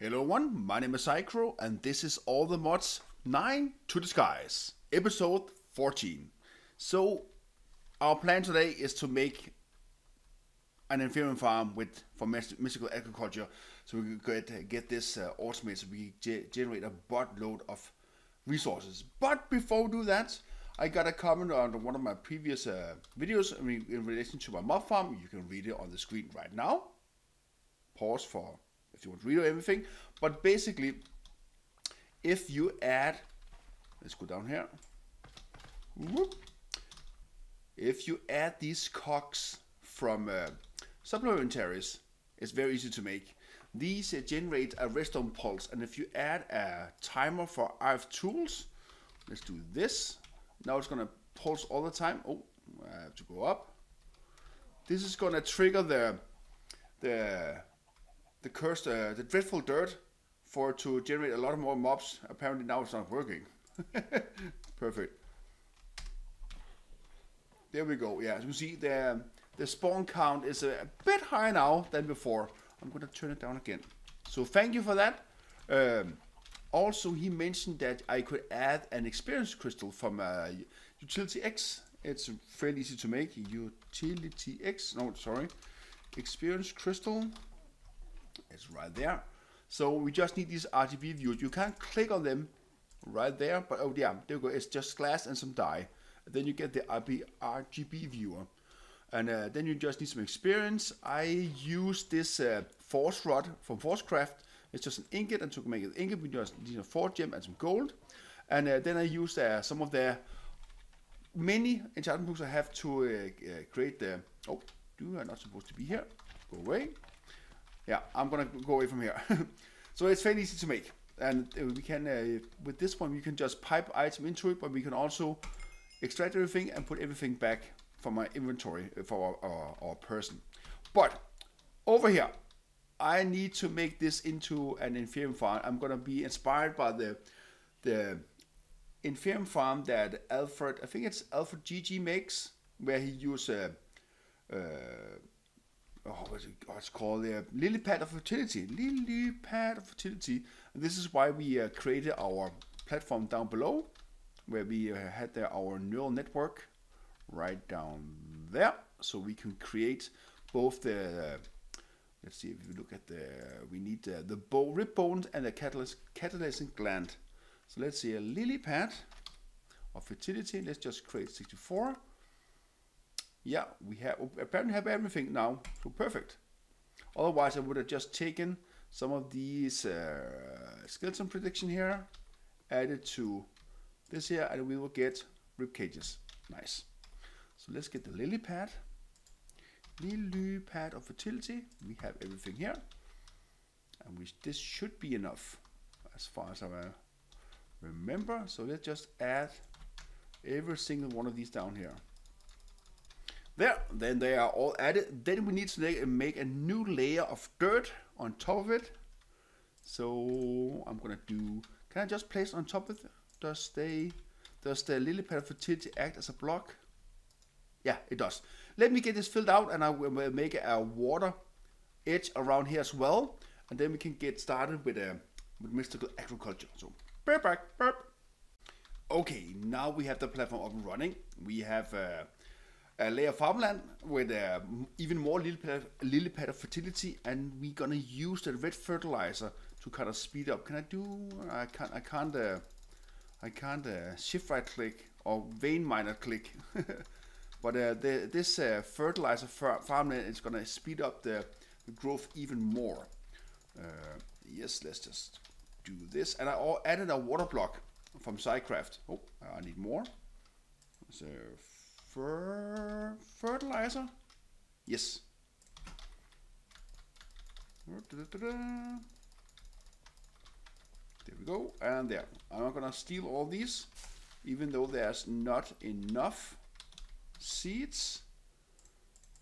Hello everyone, my name is PsyCrow and this is all the mods 9 to the skies, episode 14. So our plan today is to make an Inferium farm for mystical agriculture, so we can get this automated so we generate a buttload of resources. But before we do that, I got a comment on one of my previous videos in relation to my mob farm. You can read it on the screen right now. Pause for if you want to read everything. But basically, if you add, let's go down here. Whoop. If you add these cogs from supplementaries, it's very easy to make. These generate a redstone pulse, and if you add a timer for RF tools, let's do this. Now it's gonna pulse all the time. Oh, I have to go up. This is gonna trigger the cursed, the dreadful dirt to generate a lot more mobs. Apparently now it's not working. Perfect. There we go. Yeah, as you see, the spawn count is a bit higher now than before. I'm gonna turn it down again. So thank you for that. Also, he mentioned that I could add an experience crystal from Utility X. It's fairly easy to make. Utility X. No, sorry. Experience crystal. It's right there. So we just need these RGB viewers. You can't click on them right there, but oh yeah, there you go. It's just glass and some dye. Then you get the RGB viewer, and then you just need some experience. I use this force rod from Forcecraft. It's just an ingot, and to make it ingot, we just need a 4 gem and some gold. And then I use some of the many enchantment books I have to create the. Oh, you are not supposed to be here. Go away. Yeah, I'm gonna go away from here. So it's very easy to make, and we can with this one we can just pipe item into it, but we can also extract everything and put everything back from my inventory for our person. But over here, I need to make this into an Inferium farm. I'm gonna be inspired by the Inferium farm that I think it's AlfredGG makes, where he uses it's called the Lily Pad of Fertility. Lily Pad of Fertility. And this is why we created our platform down below, where we had our neural network right down there, so we can create both the. Let's see if you look at we need the rib bones and the catalyzing gland. So let's see a lily pad of fertility. Let's just create 64. Yeah, we apparently have everything now, so perfect. Otherwise, I would have just taken some of these skeleton prediction here, added to this here, and we will get rib cages. Nice. So let's get the lily pad. Lily pad of fertility. We have everything here, and this should be enough as far as I remember. So let's just add every single one of these down here. There, then they are all added. Then we need to make a new layer of dirt on top of it. So I'm gonna do. Can I just place on top of it? Does the lily pad of fertility act as a block? Yeah, it does. Let me get this filled out, and I will make a water edge around here as well, and then we can get started with mystical agriculture. So, burp. Okay, now we have the platform up and running. We have a layer of farmland with even more lily pad of fertility, and we're gonna use the red fertilizer to kind of speed up. Can I do? I can't shift right click or vein miner click. But this fertilizer farmland is gonna speed up the growth even more. Yes, let's just do this. And I added a water block from PsyCraft. Oh, I need more. So fertilizer. Yes. There we go. And there. I'm gonna steal all these, even though there's not enough seeds.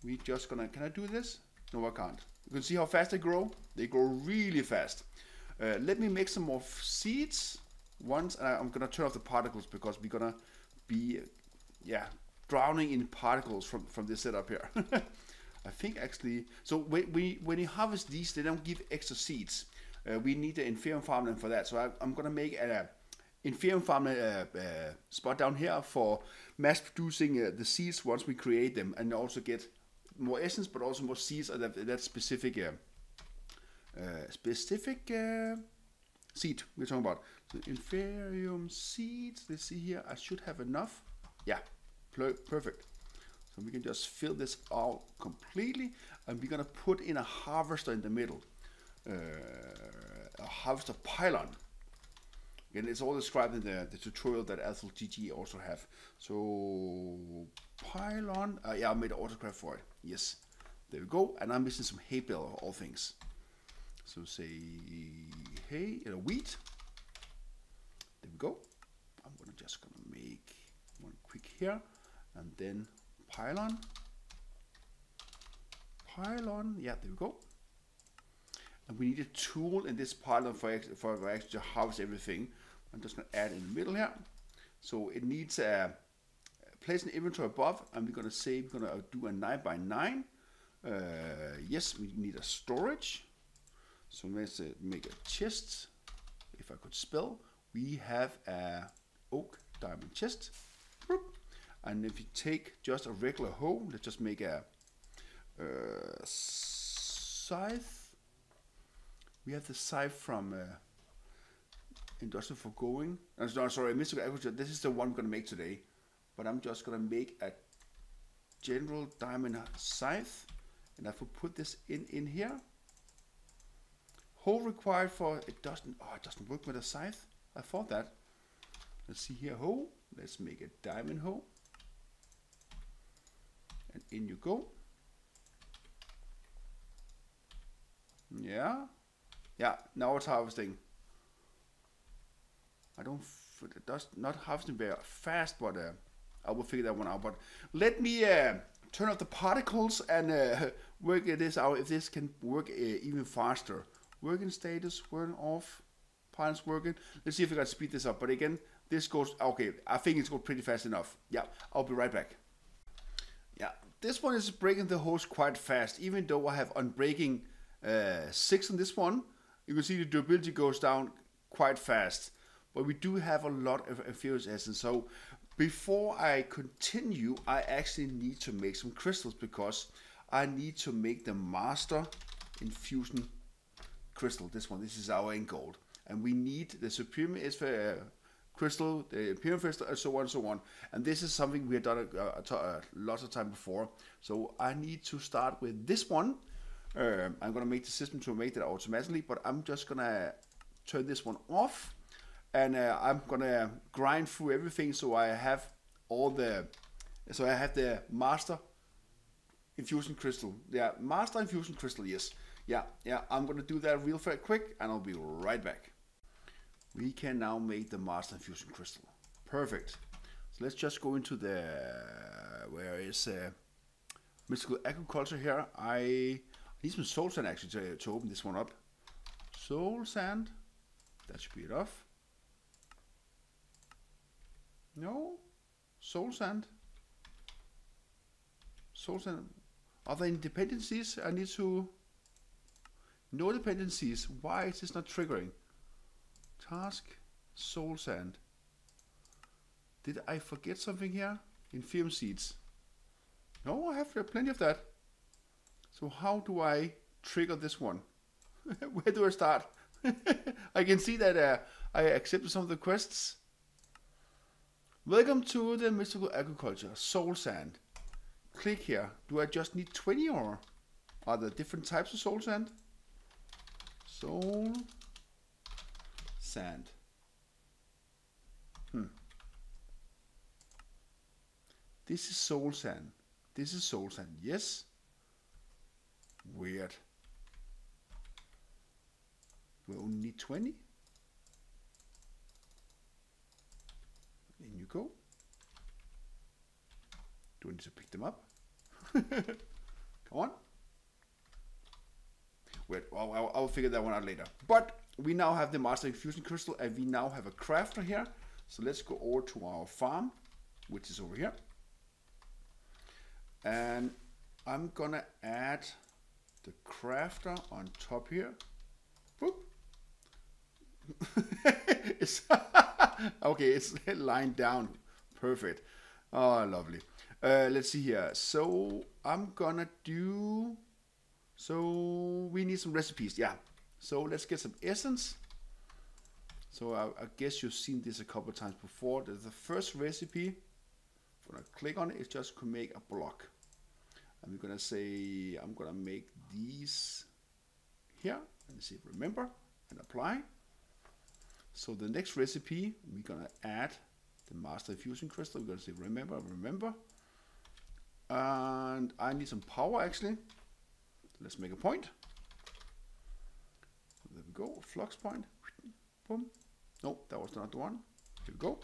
We just gonna. Can I do this? No, I can't. You can see how fast they grow. They grow really fast. Let me make some more seeds once, and I'm gonna turn off the particles because we're gonna be, drowning in particles from this setup here. I think actually, so when you harvest these, they don't give extra seeds. we need the Inferium farmland for that. So I'm gonna make a Inferium farmland spot down here for mass producing the seeds once we create them, and also get more essence, but also more seeds of that specific seed we're talking about. So Inferium seeds. Let's see here. I should have enough. Yeah, perfect. So we can just fill this out completely, and we're gonna put in a harvester in the middle, a harvester pylon. Again, it's all described in the tutorial that AlfredGG also have. So pylon, yeah, I made an autograph for it. Yes, there we go. And I'm missing some hay bale of all things. So say hay, wheat. There we go. I'm just gonna make one quick here, and then pylon. Yeah, there we go. And we need a tool in this pylon for actually to harvest everything. I'm just gonna add in the middle here. So it needs a place an inventory above, and we're gonna say we're gonna do a 9x9. Yes, we need a storage. So let's make a chest. If I could spell, we have a oak diamond chest. And if you take just a regular hoe, let's just make a scythe. We have the scythe from Industrial Foregoing. No, sorry, Mystical Agriculture. This is the one we're going to make today. But I'm just going to make a general diamond scythe. And I will put this in here. Hoe required for, it doesn't work with a scythe. I thought that. Let's see here, hoe. Let's make a diamond hoe. And in you go. Yeah. Yeah, now it's harvesting. It does not harvesting very fast, but I will figure that one out. But let me turn off the particles and work this out if this can work even faster. Working status, working off, parts working. Let's see if we can speed this up. But again, this goes, okay, I think it's going pretty fast enough. Yeah, I'll be right back. Yeah, this one is breaking the hose quite fast, even though I have unbreaking 6 on this one. You can see the durability goes down quite fast, but we do have a lot of inferior essence. So before I continue, I actually need to make some crystals, because I need to make the master infusion crystal. This is our end goal, and we need the Supremium crystal, the Inferium crystal, and so on and so on. And this is something we have done lots of time before. So I need to start with this one. I'm gonna make the system to make that automatically, but I'm just gonna turn this one off, and I'm gonna grind through everything so I have the master infusion crystal. Yeah, master infusion crystal. Yes. Yeah. I'm gonna do that real quick, and I'll be right back. We can now make the master infusion crystal. Perfect. So let's just go into the where is mystical agriculture here. I need some soul sand actually to open this one up. Soul sand. That should be enough. No? Soul sand. Soul sand. Are there any dependencies? I need to... No dependencies. Why is this not triggering? Task. Soul sand. Did I forget something here? Inferium seeds. No, I have plenty of that. So how do I trigger this one? Where do I start? I can see that I accepted some of the quests. Welcome to the mystical agriculture. Soul sand. Click here. Do I just need 20, or are there different types of soul sand? Soul sand. This is soul sand. This is soul sand. Yes. Weird. We only need 20. In you go. Do I need to pick them up? Come on. Wait, I'll figure that one out later. But we now have the master infusion crystal, and we now have a crafter here. So let's go over to our farm, which is over here. And I'm gonna add the crafter on top here. Boop. It's okay, it's lying down. Perfect. Oh, lovely. Let's see here. So I'm gonna do. So we need some recipes. Yeah. So let's get some essence. So I guess you've seen this a couple of times before. The first recipe, I'm gonna click on it. It's just to make a block. And we're gonna say I'm gonna make these here and see remember and apply. So the next recipe we're gonna add the master infusion crystal. We're gonna say remember, and I need some power actually. Let's make a point. There we go, flux point. Boom. No, that was not the one. Here we go.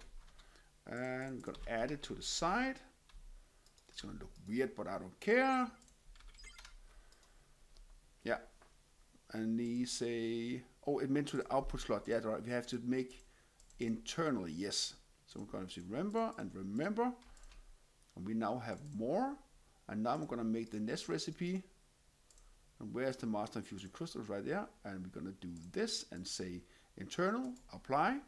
And we're gonna add it to the side. It's gonna look weird, but I don't care. Yeah. And they say, oh, it meant to the output slot. Yeah, right. We have to make internally, yes. So we're gonna say remember and remember. And we now have more. And now I'm gonna make the next recipe. And where's the master infusion crystals? Right there. And we're gonna do this and say internal, apply.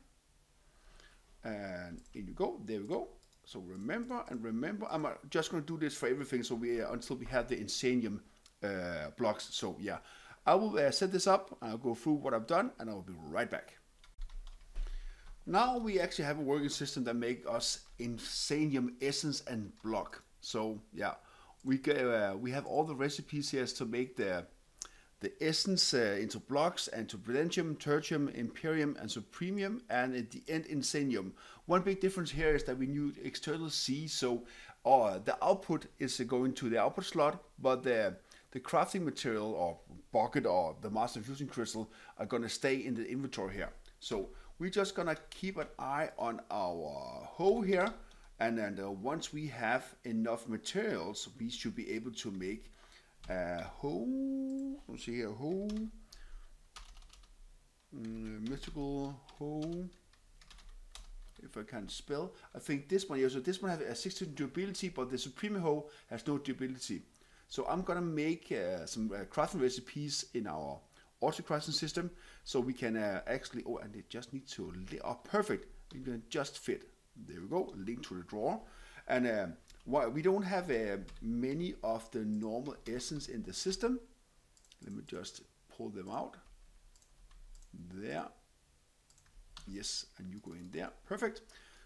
And in you go, there we go. So remember and remember. I'm just gonna do this for everything so we until we have the Inferium blocks. So yeah, I will set this up, I'll go through what I've done and I'll be right back. Now we actually have a working system that makes us Inferium essence and block. So yeah, we have all the recipes here to make the essence into blocks and to Prudentium, Tertium, Inferium, and Supremium, and at the end Inferium. One big difference here is that we need external C, so the output is going to the output slot, but the crafting material or bucket or the master infusion crystal are going to stay in the inventory here. So we're just going to keep an eye on our hoe here, and then once we have enough materials, we should be able to make hoe. Let's see here, hoe, mystical hoe. If I can spell, I think this one here. So this one has a 16 durability, but the Supremium Hoe has no durability. So I'm gonna make some crafting recipes in our auto crafting system, so we can actually. Oh, and it just needs to. Oh, perfect. You can just fit. There we go. Link to the drawer, and we don't have many of the normal essence in the system. Let me just pull them out. There. Yes, and you go in there. Perfect.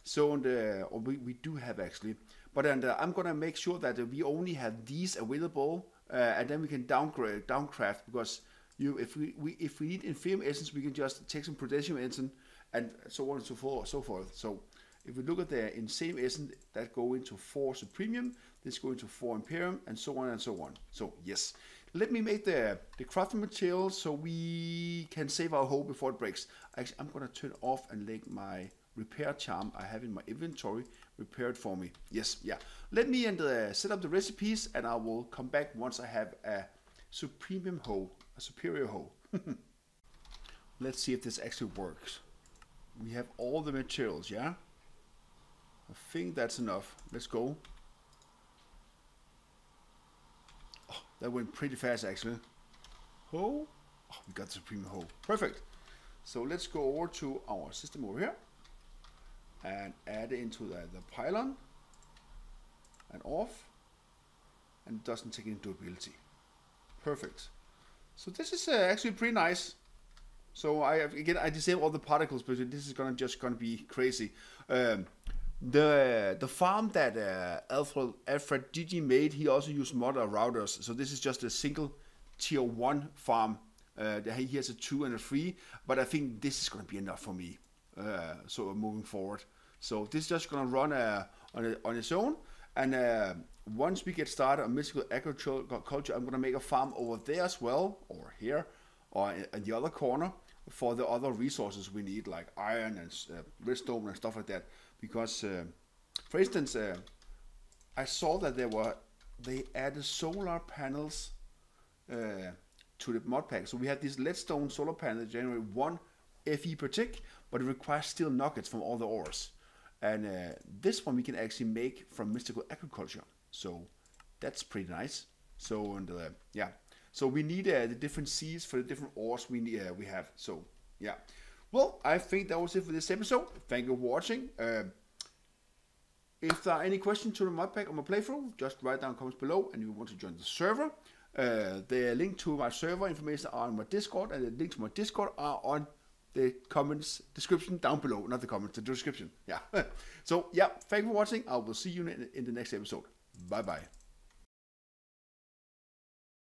So we do have actually, but I'm gonna make sure that we only have these available, and then we can downcraft, because if we need Inferium essence, we can just take some Prudentium essence and so on and so forth. So if we look at the insane essence, that go into 4 Supremium, this go into 4 Inferium, and so on and so on. So yes, let me make the crafting material so we can save our hoe before it breaks. Actually, I'm gonna turn off and let my repair charm I have in my inventory repair it for me. Yes, yeah. Let me set up the recipes, and I will come back once I have a Supremium hoe, a superior hoe. Let's see if this actually works. We have all the materials, yeah? I think that's enough. Let's go. Oh, that went pretty fast actually. Hoe. Oh, we got the Supremium hoe. Perfect. So let's go over to our system over here and add it into the pylon and off, and it doesn't take any durability. Perfect. So this is actually pretty nice. So I disable all the particles, but this is just gonna be crazy. The farm that AlfredGG made, he also used modular routers. So this is just a single tier 1 farm. He has a 2 and a 3, but I think this is going to be enough for me. So moving forward. So this is just going to run on its own. And once we get started on mystical agriculture, I'm going to make a farm over there as well, or here, or in the other corner, for the other resources we need, like iron and redstone and stuff like that. Because, for instance, I saw that they added solar panels to the modpack. So we have this leadstone solar panel that generate 1 Fe per tick, but it requires steel nuggets from all the ores. And this one we can actually make from mystical agriculture. So that's pretty nice. So yeah, so we need the different seeds for the different ores we have. So yeah, Well, I think that was it for this episode. Thank you for watching. If there are any questions to the modpack or my playthrough, just write down comments below, and you want to join the server. The link to my server information are on my Discord, and the link to my Discord are on the comments description down below. Not the comments, the description. Yeah. So yeah, thank you for watching. I will see you in the next episode. Bye bye.